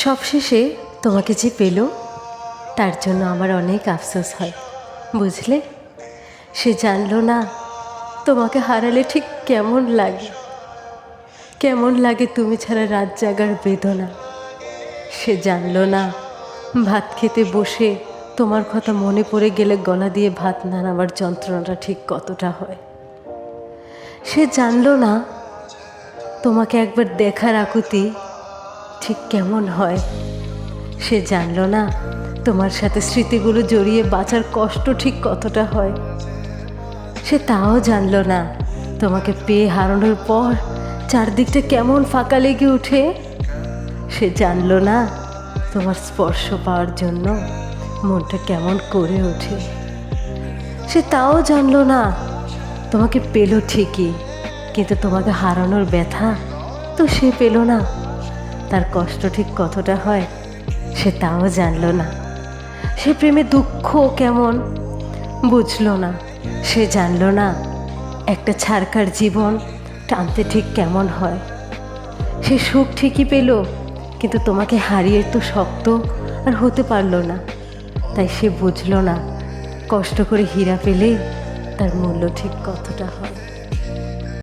সবশেষে তোমাকে যে পেল তার জন্য আমার অনেক আফসোস হয়, বুঝলে? সে জানলো না তোমাকে হারালে ঠিক কেমন লাগে, কেমন লাগে তুমি ছাড়া রাত জাগার বেদনা। সে জানলো না ভাত খেতে বসে তোমার কথা মনে পড়ে গেলে গলা দিয়ে ভাত না নামার যন্ত্রণাটা ঠিক কতটা হয়। সে জানলো না তোমাকে একবার দেখার আকুতি ঠিক কেমন হয়। সে জানলো না তোমার সাথে স্মৃতিগুলো জড়িয়ে বাঁচার কষ্ট ঠিক কতটা হয়। সে তাও জানলো না তোমাকে পেয়ে হারানোর পর চারদিকটা কেমন ফাঁকা লেগে ওঠে। সে জানলো না তোমার স্পর্শ পাওয়ার জন্য মনটা কেমন করে ওঠে। সে তাও জানলো না তোমাকে পেল ঠিকই, কিন্তু তোমাকে হারানোর ব্যথা তো সে পেল না, তার কষ্ট ঠিক কতটা হয় সে তাও জানলো না। সে প্রেমে দুঃখ কেমন বুঝলো না। সে জানলো না একটা ছাড়কার জীবন টানতে ঠিক কেমন হয়। সে সুখ ঠিকই পেল, কিন্তু তোমাকে হারিয়ে তো শক্ত আর হতে পারলো না। তাই সে বুঝলো না কষ্ট করে হীরা পেলে তার মূল্য ঠিক কতটা হয়।